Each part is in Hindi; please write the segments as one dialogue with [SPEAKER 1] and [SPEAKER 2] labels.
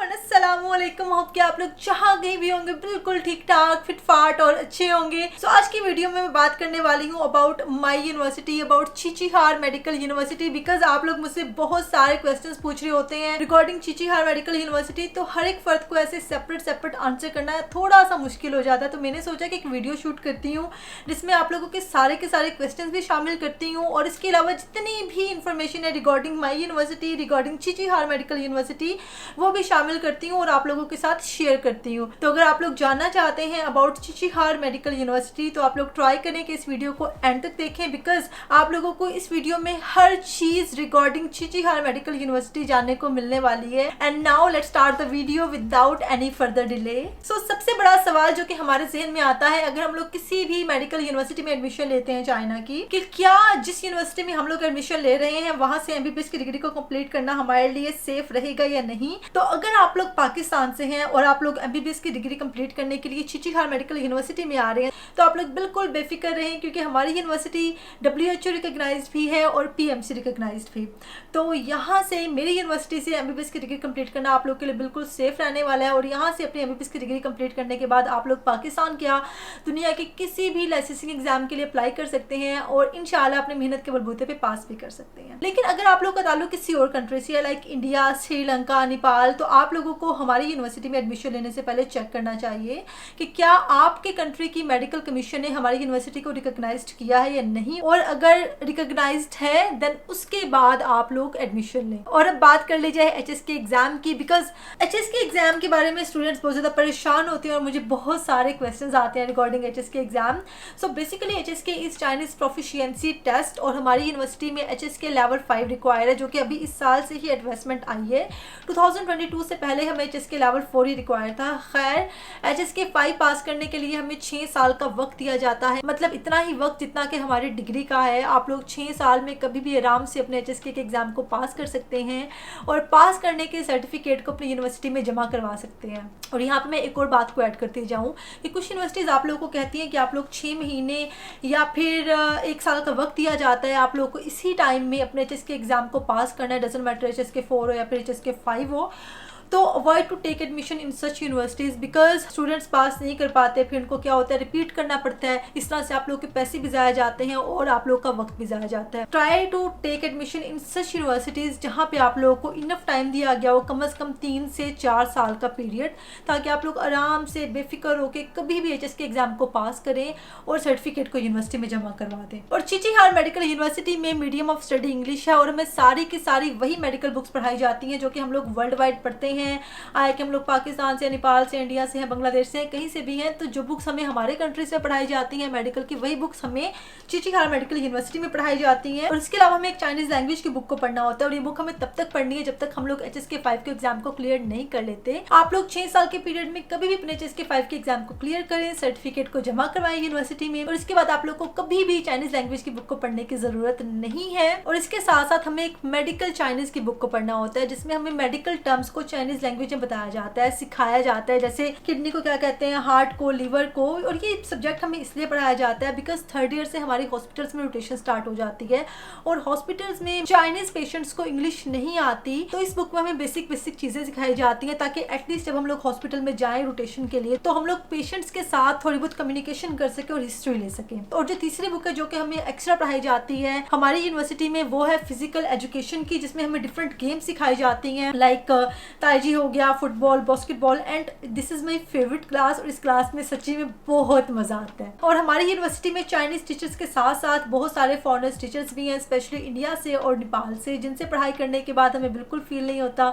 [SPEAKER 1] एवरीवन, अस्सलाम वालेकुम। होप कि आप लोग जहाँ कहीं भी होंगे बिल्कुल ठीक ठाक फिट फाट और अच्छे होंगे। सो आज की वीडियो में मैं बात करने वाली हूँ about my university, about Qiqihar medical university. Because आप लोग मुझसे बहुत सारे क्वेश्चंस पूछ रहे होते हैं रिगार्डिंग चीचीहार मेडिकल यूनिवर्सिटी। तो हर एक फर्द को ऐसे सेपरेट आंसर करना थोड़ा सा मुश्किल हो जाता है। तो मैंने सोचा कि एक वीडियो शूट करती हूँ जिसमें आप लोगों के सारे क्वेश्चंस भी शामिल करती हूँ, और इसके अलावा जितनी भी इंफॉर्मेशन है regarding my university, regarding Qiqihar medical university, वो भी शामिल करती हूँ और आप लोगों के साथ शेयर करती हूँ। तो अगर आप लोग जानना चाहते हैं अबाउट चीचीहार मेडिकल यूनिवर्सिटी तो आप लोग ट्राई करें कि इस वीडियो को एंड तक देखें, बिकॉज आप लोगों को इस वीडियो में हर चीज रिगार्डिंग चीचीहार मेडिकल यूनिवर्सिटी जानने को मिलने वाली है। And now let's start the video without any further delay. So सबसे बड़ा सवाल जो कि हमारे जहन में आता है अगर हम लोग किसी भी मेडिकल यूनिवर्सिटी में एडमिशन लेते हैं चाइना की, कि क्या जिस यूनिवर्सिटी में हम लोग एडमिशन ले रहे हैं वहां से एमबीबीएस की डिग्री को कंप्लीट करना हमारे लिए सेफ रहेगा या नहीं। तो अगर आप लोग पाकिस्तान से हैं और आप लोग एमबीबीएस की डिग्री कंप्लीट करने के लिए चीचीहार मेडिकल यूनिवर्सिटी में आ रहे हैं तो आप लोग बिल्कुल बेफिक्र रहें, क्योंकि हमारी यूनिवर्सिटी WHO रिकॉग्नाइज्ड भी है और PMC रिकॉग्नाइज्ड भी। तो यहाँ से मेरी यूनिवर्सिटी से एमबीबीएस की डिग्री कंप्लीट करना आप लोग के लिए बिल्कुल सेफ रहने वाला है। और यहाँ से अपनी एमबीबीएस की डिग्री कंप्लीट करने के बाद आप लोग पाकिस्तान क्या दुनिया के किसी भी लाइसेंसिंग एग्जाम के लिए अप्लाई कर सकते हैं और इंशाल्लाह अपनी मेहनत के बलबूते पे पास भी कर सकते हैं। लेकिन अगर आप लोग का ताल्लुक किसी और कंट्री से है लाइक इंडिया, श्रीलंका, नेपाल, तो आप लोगों को हमारी यूनिवर्सिटी में एडमिशन लेने से पहले चेक करना चाहिए कि क्या आपके कंट्री की मेडिकल कमीशन ने हमारी यूनिवर्सिटी को रिकॉग्नाइज्ड किया है या नहीं, और अगर रिकॉग्नाइज्ड है देन उसके बाद आप लोग एडमिशन लें। और अब बात कर ली जाए HSK एग्जाम की, बिकॉज HSK एग्जाम के बारे में स्टूडेंट्स बहुत ज्यादा परेशान होते हैं और मुझे बहुत सारे क्वेश्चंस आते हैं regarding HSK exam. So basically HSK is Chinese proficiency test और हमारी यूनिवर्सिटी में HSK लेवल 5 रिक्वायर है, जो कि अभी इस साल से ही एडवर्टाइजमेंट आई है। 2022 से पहले हमें HSK लेवल 4 ही रिक्वायर था। खैर HSK 5 पास करने के लिए हमें 6 साल का वक्त दिया जाता है, मतलब इतना ही वक्त जितना कि हमारी डिग्री का है। आप लोग 6 साल में कभी भी आराम से अपने HSK के एग्जाम को पास कर सकते हैं और पास करने के सर्टिफिकेट को अपनी यूनिवर्सिटी में जमा करवा सकते हैं। और यहाँ पे मैं एक और बात को ऐड करती जाऊँ कि कुछ यूनिवर्सिटीज़ आप लोगों को कहती हैं कि आप लोग 6 महीने या फिर 1 साल का वक्त दिया जाता है, आप लोग को इसी टाइम में अपने HSK एग्जाम को पास करना है, डजंट मैटर HSK 4 हो या फिर HSK 5 हो। तो avoid to take admission in such universities, because students pass नहीं कर पाते, फिर उनको क्या होता है रिपीट करना पड़ता है। इस तरह से आप लोग के पैसे भी ज़ाया जाते हैं और आप लोग का वक्त भी ज़ाया जाता है। Try to take admission in such universities जहाँ पे आप लोगों को इनफ टाइम दिया गया हो, कम से कम 3 से 4 साल का पीरियड, ताकि आप लोग आराम से बेफिक्र होकर कभी भी HSK एग्जाम को पास करें और सर्टिफिकेट को यूनिवर्सिटी में जमा करवा दें। और चीचीहार मेडिकल यूनिवर्सिटी में मीडियम ऑफ स्टडी इंग्लिश है और हमें सारी की सारी वही मेडिकल बुक्स पढ़ाई जाती हैं जो कि हम लोग वर्ल्ड वाइड पढ़ते हैं। आए कि हम लोग पाकिस्तान से, नेपाल से, इंडिया से हैं, बांग्लादेश से हैं, कहीं से भी हैं, तो जो बुक्स हमें हमारे कंट्री से पढ़ाई जाती हैं मेडिकल की, वही बुक्स हमें चीचीहार मेडिकल यूनिवर्सिटी में पढ़ाई जाती हैं। और इसके अलावा हमें एक चाइनीज लैंग्वेज की बुक को पढ़ना होता है और ये बुक हमें तब तक पढ़नी है जब तक हम लोग HSK 5 के एग्जाम को क्लियर नहीं कर लेते। आप लोग 6 साल के पीरियड में कभी भी अपने HSK 5 के एग्जाम को क्लियर करें, सर्टिफिकेट को जमा करवाएं यूनिवर्सिटी में, और इसके बाद आप लोग को कभी भी चाइनीज लैंग्वेज की बुक को पढ़ने की जरूरत नहीं है। और इसके साथ साथ हमें एक मेडिकल चाइनीज की बुक को पढ़ना होता है जिसमें हमें मेडिकल टर्म्स को चाइनीज लैंग्वेज में बताया जाता है, सिखाया जाता है, जैसे किडनी को क्या कहते हैं, हार्ट को, लिवर को। और ये सब्जेक्ट हमें इसलिए पढ़ाया जाता है बिकॉज 3rd ईयर से हमारी हॉस्पिटल्स में रोटेशन स्टार्ट हो जाती है और हॉस्पिटल्स में चाइनीज पेशेंट्स को इंग्लिश नहीं आती, तो इस बुक में हमें बेसिक चीजें सिखाई जाती हैं ताकि एटलीस्ट जब हम लोग हॉस्पिटल में जाएं रोटेशन के लिए तो हम लोग पेशेंट्स के साथ थोड़ी बहुत कम्युनिकेशन कर सके और हिस्ट्री ले सके। और जो तीसरी बुक है जो कि हमें एक्स्ट्रा पढ़ाई जाती है हमारी यूनिवर्सिटी में, वो है फिजिकल एजुकेशन की, जिसमें हमें डिफरेंट गेम्स सिखाई जाती हैं लाइक ताइजी हो गया, football, basketball, and this is my favourite class. और इस क्लास में सच्ची में बहुत मजा आता है। और हमारी यूनिवर्सिटी में चाइनीज टीचर्स के साथ साथ बहुत सारे फॉरेनर्स टीचर्स भी हैं, स्पेशली इंडिया से और नेपाल से, जिनसे पढ़ाई करने के बाद हमें बिल्कुल फील नहीं होता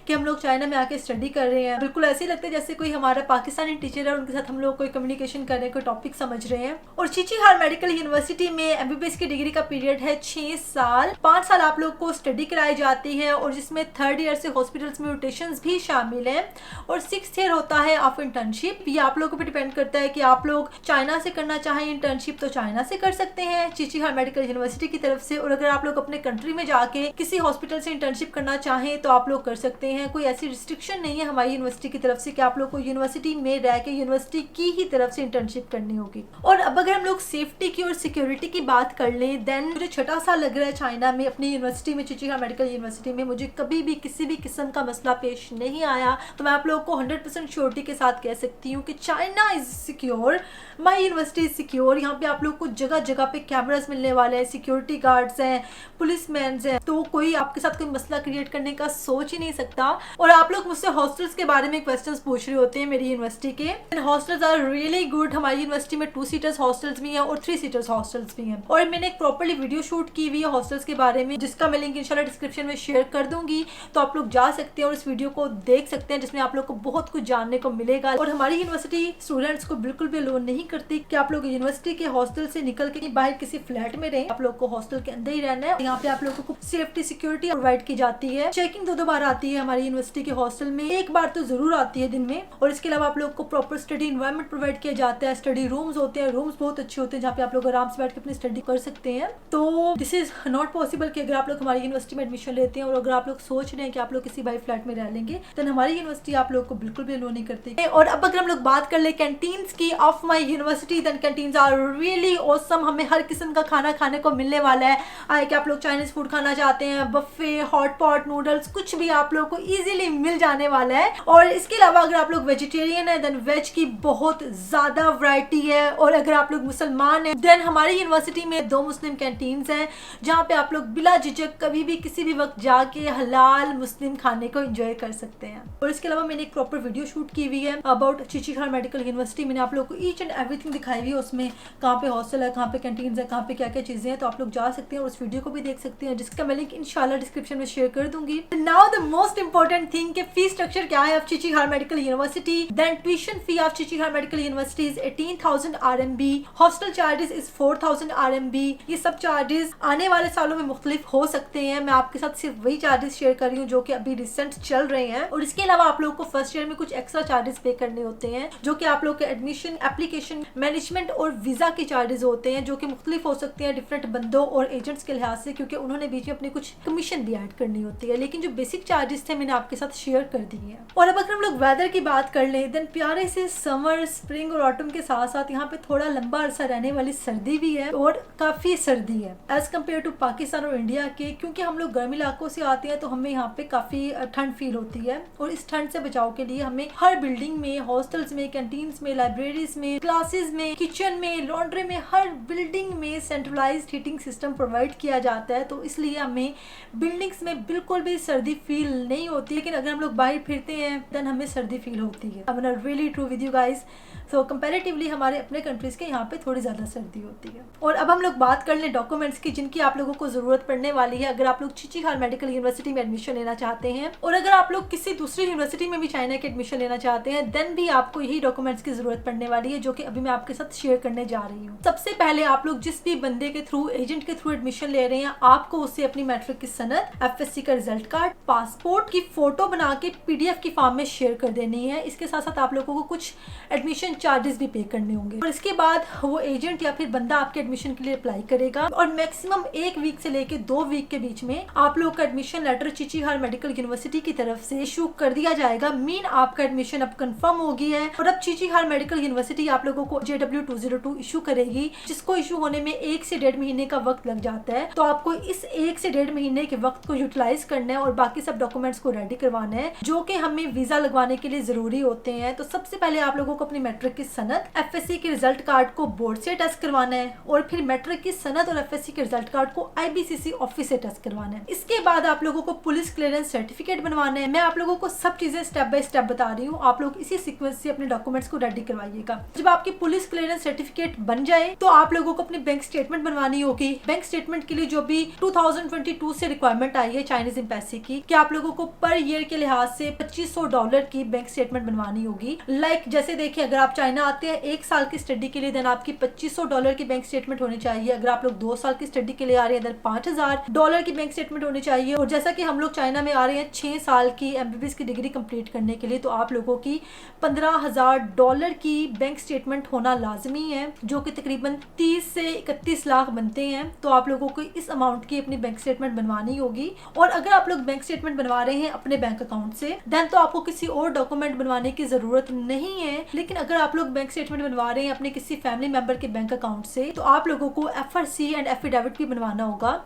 [SPEAKER 1] कि हम लोग चाइना में आके स्टडी कर रहे हैं। बिल्कुल ऐसे ही लगता है जैसे कोई हमारा पाकिस्तानी टीचर है, उनके साथ हम लोग कोई कम्युनिकेशन कर रहे हैं, कोई टॉपिक समझ रहे हैं। और चीचीहार मेडिकल यूनिवर्सिटी में एमबीबीएस की डिग्री का पीरियड है 6 साल। 5 साल आप लोग को स्टडी कराई जाती है और जिसमें 3rd ईयर से हॉस्पिटल्स में रोटेशंस भी शामिल है और 6th ईयर होता है ऑफ इंटर्नशिप। ये आप लोगों पे डिपेंड करता है कि आप लोग चाइना से करना चाहें इंटर्नशिप तो चाइना से कर सकते हैं चीचीहार मेडिकल यूनिवर्सिटी की तरफ से, और अगर आप लोग अपने कंट्री में जाके किसी हॉस्पिटल से इंटर्नशिप करना चाहें तो आप लोग कर सकते हैं। कोई ऐसी रिस्ट्रिक्शन नहीं है हमारी यूनिवर्सिटी की तरफ से कि आप लोग को यूनिवर्सिटी में रह के यूनिवर्सिटी की ही तरफ से इंटर्नशिप करनी होगी। और अब अगर हम लोग सेफ्टी की और सिक्योरिटी की बात कर लें, देन मुझे छठा साल लग रहा है चाइना में अपनी यूनिवर्सिटी में, चीचीहार मेडिकल यूनिवर्सिटी में मुझे कभी भी किसी भी किस्म का मसला पेश बांग्लादेश नहीं आया, तो मैं आप लोगों को 100% श्योरिटी के साथ कह सकती हूँ कि China is secure, my university is secure. यहाँ पे आप लोग को जगह जगह पे कैमरास मिलने वाले हैं, सिक्योरिटी गार्ड्स हैं, पुलिसमैन हैं, तो कोई आपके साथ कोई मसला क्रिएट करने का सोच ही नहीं सकता। और आप लोग मुझसे हॉस्टल्स के बारे में क्वेश्चंस पूछ रहे होते हैं मेरी यूनिवर्सिटी के। Hostels are really good. हमारी यूनिवर्सिटी में 2 सीटर्स हॉस्टल्स भी हैं और 3 सीटर्स हॉस्टल्स भी हैं। और मैंने एक प्रॉपर्ली वीडियो शूट की हुई है हॉस्टल्स के बारे में, जिसका मैं लिंक इंशाल्लाह डिस्क्रिप्शन में शेयर कर दूंगी, तो आप लोग जा सकते हैं और इस वीडियो को देख सकते हैं, जिसमें आप लोग को बहुत कुछ जानने को मिलेगा। और हमारी यूनिवर्सिटी स्टूडेंट्स को बिल्कुल भी अलोन नहीं करती कि आप लोग यूनिवर्सिटी के हॉस्टल से निकल के बाहर किसी फ्लैट में रहें। आप लोग को हॉस्टल के अंदर ही रहना है। यहाँ पे आप लोगों को सेफ्टी सिक्योरिटी प्रोवाइड की जाती है। चेकिंग 2 बार आती है हमारी यूनिवर्सिटी के हॉस्टल में, एक बार तो जरूर आती है दिन में। और इसके अलावा आप लोग को प्रॉपर स्टडी एनवायरनमेंट प्रोवाइड किया जाता है। स्टडी रूम्स होते हैं, रूम्स बहुत अच्छे होते हैं जहाँ पे आप लोग आराम से बैठ के अपनी स्टडी कर सकते हैं। तो दिस इज नॉट पॉसिबल कि अगर आप लोग हमारी यूनिवर्सिटी में एडमिशन लेते हैं और अगर आप लोग सोच रहे हैं कि आप लोग किसी भाई फ्लैट में रह लेंगे, तो हमारी यूनिवर्सिटी आप लोग को बिल्कुल भी अलाउ नहीं करती। और अब अगर हम लोग बात कर ले कैंटीन्स की of my university, then canteens are really awesome. हमें हर किस्म का खाना खाने को मिलने वाला है। आए कि आप लोग चाइनीज फूड खाना चाहते हैं, बफे, हॉट पॉट, नूडल्स, कुछ भी आप लोग को इजीली मिल जाने वाला है। और इसके अलावा अगर आप लोग वेजिटेरियन है, देन वेज की बहुत ज्यादा वैरायटी है। और अगर आप लोग मुसलमान हैं, देन हमारी यूनिवर्सिटी में 2 मुस्लिम कैंटीन्स हैं, जहाँ पे आप लोग बिला झिझक कभी भी किसी भी वक्त जाके हलाल मुस्लिम खाने को एंजॉय कर सकते हैं। और इसके अलावा मैंने एक प्रॉपर वीडियो शूट की हुई है अबाउट चीचीहार मेडिकल यूनिवर्सिटी। मैंने आप लोग को ईच एंड एवरीथिंग दिखाई हुई है उसमें, कहाँ पे हॉस्टल है, कहाँ पे कैंटीन है, कहाँ पे क्या क्या चीजें हैं। तो आप लोग जा सकते हैं और उस वीडियो को भी देख सकते हैं, जिसका मैं लिंक इंशाल्लाह डिस्क्रिप्शन में शेयर कर दूंगी। Now the most important thing कि फी स्ट्रक्चर क्या है of Qiqihar medical university. Then tuition fee of Qiqihar medical university is 18,000 RMB। Hostel charges is 4,000 RMB। ये सब चार्जेस आने वाले सालों में मुख्तलिफ हो सकते हैं। मैं आपके साथ सिर्फ वही चार्जेस शेयर कर रही हूँ जो कि अभी रिसेंट चल रहे हैं। और इसके अलावा आप लोग को फर्स्ट ईयर में कुछ एक्स्ट्रा चार्जेस पे करने होते हैं, जो कि आप लोग के एडमिशन, एप्लीकेशन, मैनेजमेंट और वीजा के चार्जेस होते हैं, जो कि मुख्तलिफ हो सकते हैं डिफरेंट बंदों और एजेंट्स के लिहाज से, क्योंकि उन्होंने बीच में अपनी कुछ कमीशन भी ऐड करनी होती है। लेकिन जो बेसिक चार्जेस थे मैंने आपके साथ शेयर कर दिए हैं। और अब अगर हम लोग वेदर की बात कर लें, देन प्यारे से समर, स्प्रिंग और ऑटम के साथ साथ यहाँ पे थोड़ा लंबा अरसा रहने वाली सर्दी भी है और काफी सर्दी है एज कम्पेयर टू पाकिस्तान और इंडिया के। क्योंकि हम लोग गर्म इलाकों से आते हैं तो हमें यहाँ पे काफी ठंड फील होती है। और इस ठंड से बचाव के लिए हमें हर बिल्डिंग में, हॉस्टल्स में, कैंटीन्स में, लाइब्रेरीज में, क्लासेस में, किचन में, लॉन्ड्री में, हर बिल्डिंग में सेंट्रलाइज्ड हीटिंग सिस्टम प्रोवाइड किया जाता है। तो इसलिए हमें बिल्डिंग्स में बिल्कुल भी सर्दी फील नहीं होती। लेकिन अगर हम लोग बाहर फिरते हैं देन हमें सर्दी फील होती है। I am really true with you guys. So comparatively हमारे अपने कंट्रीज के यहाँ पे थोड़ी ज्यादा सर्दी होती है। और अब हम लोग बात कर लें डॉक्यूमेंट्स की, जिनकी आप लोगों को जरूरत पड़ने वाली है अगर आप लोग चीचीहार मेडिकल यूनिवर्सिटी में एडमिशन लेना चाहते हैं। और अगर आप लोग किसी दूसरी यूनिवर्सिटी में भी चाइना के एडमिशन लेना चाहते हैं, देन भी आपको यही डॉक्यूमेंट्स की जरूरत पड़ने वाली है, जो कि अभी मैं आपके साथ शेयर करने जा रही हूँ। सबसे पहले आप लोग जिस भी बंदे के थ्रू, एजेंट के थ्रू एडमिशन ले रहे हैं, आपको उससे अपनी मैट्रिक की सनद, FSC का रिजल्ट कार्ड, पासपोर्ट की फोटो बना के PDF की फॉर्म में शेयर कर देनी है। इसके साथ साथ आप लोगों को कुछ एडमिशन चार्जेस भी पे करने होंगे। और इसके बाद वो एजेंट या फिर बंदा आपके एडमिशन के लिए अप्लाई करेगा और मैक्सिमम 1 वीक से लेके 2 वीक के बीच में आप लोग का एडमिशन लेटर चीचीहार मेडिकल यूनिवर्सिटी की तरफ से इशू कर दिया जाएगा। मीन आपका एडमिशन अब कंफर्म हो गया है। और अब चीचीहार मेडिकल यूनिवर्सिटी आप लोगों को JW 202 इशू करेगी, जिसको इशू होने में 1 से 1.5 महीने का वक्त लग जाता है। तो आपको इस 1 से 1.5 महीने के वक्त को यूटिलाइज करना है और बाकी सब डॉक्यूमेंट्स को रेडी करवाना है, जो कि हमें वीजा लगवाने के लिए जरूरी होते हैं। तो सबसे पहले आप लोगों को अपनी मैट्रिक की सनद, FSC के रिजल्ट कार्ड को बोर्ड से टेस्ट करवाना है और फिर मैट्रिक की सनद और FSC के रिजल्ट कार्ड को IBCC ऑफिस से टेस्ट करवाना है। इसके बाद आप लोगों को पुलिस क्लियरेंस सर्टिफिकेट बनवाना है। मैं आप लोगों को सब चीजें स्टेप बाय स्टेप बता रही हूँ, आप लोग इसी सीक्वेंस से अपने डॉक्यूमेंट्स को रेडी करवाइएगा। जब आपकी पुलिस क्लियरेंस सर्टिफिकेट बन जाए तो आप लोगों को अपनी बैंक स्टेटमेंट बनवानी होगी। बैंक स्टेटमेंट के लिए जो भी 2022 से रिक्वायरमेंट आई है चाइनीज एम्बेसी की, कि आप लोगों को पर ईयर के लिहाज से $2500 की बैंक स्टेटमेंट बनवानी होगी। लाइक जैसे देखिए, अगर आप चाइना आते हैं 1 साल की स्टडी के लिए, देन आपकी $2500 की बैंक स्टेटमेंट होनी चाहिए। अगर आप लोग 2 साल की स्टडी के लिए आ रहे हैं, देन $5000 की बैंक स्टेटमेंट होनी चाहिए। और जैसा कि हम लोग चाइना में आ रहे हैं 6 साल की MBBS की डिग्री कंप्लीट करने के लिए, तो आप लोगों की $15000 की बैंक स्टेटमेंट होना लाजमी है, जो कि तकरीबन 30 से 31 लाख बनते हैं। तो आप लोगों को इस अमाउंट की अपनी बैंक स्टेटमेंट बनवानी होगी। और अगर आप लोग बैंक स्टेटमेंट बनवा रहे हैं अपने बैंक अकाउंट से, देन तो आपको किसी और डॉक्यूमेंट बनवाने की जरूरत नहीं है। लेकिन अगर आप लोग बैंक स्टेटमेंट बनवा रहे हैं अपने किसी फैमिली मेंबर के बैंक अकाउंट से, तो आप लोगों को FRC एंड एफिडेविट भी बनवाना होगा।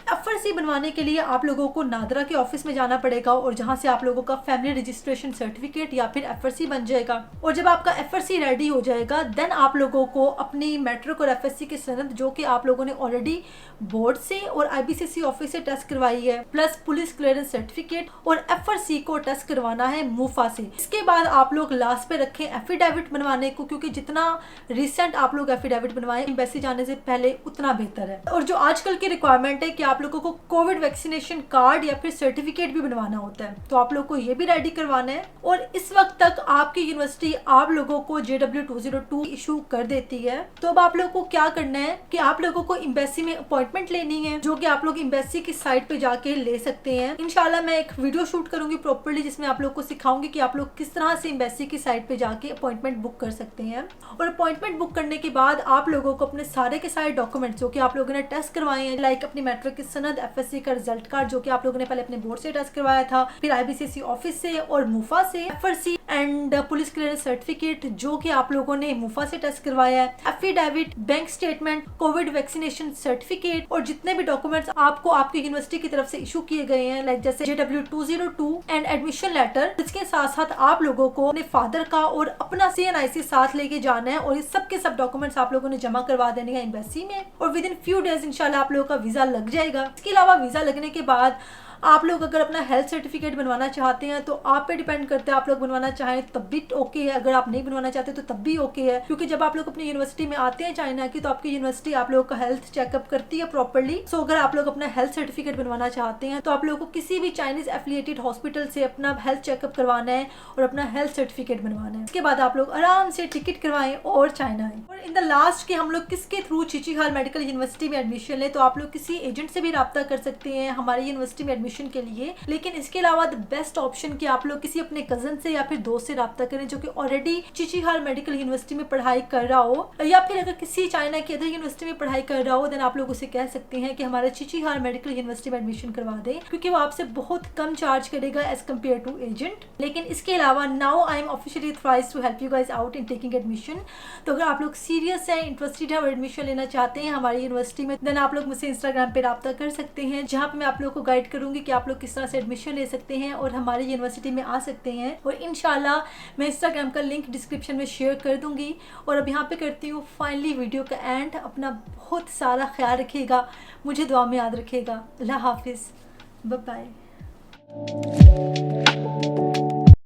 [SPEAKER 1] FRC बनवाने के लिए आप लोगों को नादरा के ऑफिस में जाना पड़ेगा और जहां से आप लोगों का फैमिली रजिस्ट्रेशन सर्टिफिकेट या फिर FRC बन जाएगा। और जब आपका FRC रेडी हो जाएगा देन आप लोगों को अपनी मैट्रिक और FSC की सनद जो कि आप लोगों ने ऑलरेडी बोर्ड से और IBCC ऑफिस से टेस्ट करवाई है प्लस पुलिस क्लियरेंस सर्टिफिकेट और FRC को टेस्ट करवाना है मूफा से। इसके बाद आप लोग लास्ट पे रखें एफिडेविट बनवाने को, क्योंकि जितना रिसेंट आप लोग एफिडेविट बनवाएं एम्बेसी जाने से पहले उतना बेहतर है। और जो आजकल की रिक्वायरमेंट है कि आप लोगों को कोविड वैक्सीनेशन कार्ड या फिर सर्टिफिकेट भी बनवाना होता है, तो आप लोग को ये भी रेडी करवाना है। और इस वक्त तक आपकी यूनिवर्सिटी आप लोगों को JW 202 इशू कर देती है। तो अब आप लोगों को क्या करना है कि आप लोगों को एम्बेसी में अपॉइंटमेंट लेनी है, जो कि आप लोग एम्बेसी की साइट पे जाके ले सकते हैं। इंशाल्लाह मैं एक वीडियो शूट करूंगी प्रॉपर्ली जिसमें आप लोग को सिखाऊंगी कि आप लोग किस तरह से एम्बेसी की साइट पे जाके अपॉइंटमेंट बुक कर सकते हैं। और अपॉइंटमेंट बुक करने के बाद आप लोगों को अपने सारे के सारे डॉक्यूमेंट्स जो कि आप लोगों ने टेस्ट करवाए हैं, लाइक अपनी मैट्रिक की सनद, FSC का रिजल्ट कार्ड जो कि आप लोगों ने पहले अपने बोर्ड से टेस्ट करवाया था, फिर IBCC ऑफिस से और मूफा से, FRC and police clearance certificate जो कि आप लोगों ने मूफा से टेस्ट करवाया है, affidavit, bank statement, Covid vaccination certificate और जितने भी डॉक्यूमेंट्स आपको आपकी यूनिवर्सिटी की तरफ से इशू किए गए हैं, लाइक जैसे JW 202 एंड एडमिशन लेटर। इसके साथ साथ आप लोगों को अपने फादर का और अपना CNIC साथ लेके जाना है और ये सब के सब डॉक्यूमेंट्स आप लोगों ने जमा करवा देने हैं एम्बेसी में और विद इन फ्यू डेज इंशाल्लाह आप लोगों का वीजा लग जाएगा। इसके अलावा वीजा लगने के बाद आप लोग अगर अपना हेल्थ सर्टिफिकेट बनवाना चाहते हैं तो आप पे डिपेंड करता है, आप लोग बनवाना चाहें तब भी ओके है, अगर आप नहीं बनवाना चाहते तो तब भी ओके है। क्योंकि जब आप लोग अपनी यूनिवर्सिटी में आते हैं चाइना की, तो आपकी यूनिवर्सिटी आप लोगों का हेल्थ चेकअप करती है प्रॉपर्ली। सो अगर आप लोग अपना हेल्थ सर्टिफिकेट बनवाना चाहते हैं तो आप लोगों को किसी भी चाइनीज एफिलिएटेड हॉस्पिटल से अपना हेल्थ चेकअप करवाना है और अपना हेल्थ सर्टिफिकेट बनवाना है। इसके बाद आप लोग आराम से टिकट करवाएं और चाइना आए। और इन द लास्ट के हम लोग किसके थ्रू चीचीहार मेडिकल यूनिवर्सिटी में एडमिशन लें, तो आप लोग किसी एजेंट से भी रब्ता कर सकते हैं हमारी यूनिवर्सिटी में एडमिशन के लिए। लेकिन इसके अलावा द बेस्ट ऑप्शन कि आप लोग किसी अपने कजन से या फिर दोस्त से रब्ता करें जो कि ऑलरेडी चीचीहार मेडिकल यूनिवर्सिटी में पढ़ाई कर रहा हो, या फिर अगर किसी चाइना की अदर यूनिवर्सिटी में पढ़ाई कर रहा हो देन आप लोग उसे कह सकते हैं कि हमारे चीचीहार मेडिकल यूनिवर्सिटी में एडमिशन करवा दें, क्योंकि वो आपसे बहुत कम चार्ज करेगा एज कम्पेयर टू एजेंट। लेकिन इसके अलावा now I am officially authorized to help you guys out in taking admission. तो अगर आप लोग सीरियस हैं, इंटरेस्टेड है और एडमिशन लेना चाहते हैं हमारी यूनिवर्सिटी में, देन आप लोग मुझसे इंस्टाग्राम पे रब्ता कर सकते हैं, जहाँ पे मैं आप लोग को गाइड करूंगी कि आप लोग किस तरह से एडमिशन ले सकते हैं और हमारी यूनिवर्सिटी में आ सकते हैं। और इंशाल्लाह मैं इंस्टाग्राम का लिंक डिस्क्रिप्शन में शेयर कर दूंगी। और अब यहाँ पे करती हूँ फाइनली वीडियो का एंड। अपना बहुत सारा ख्याल रखिएगा, मुझे दुआ में याद रखिएगा। अल्लाह हाफिज़, बाय बाय।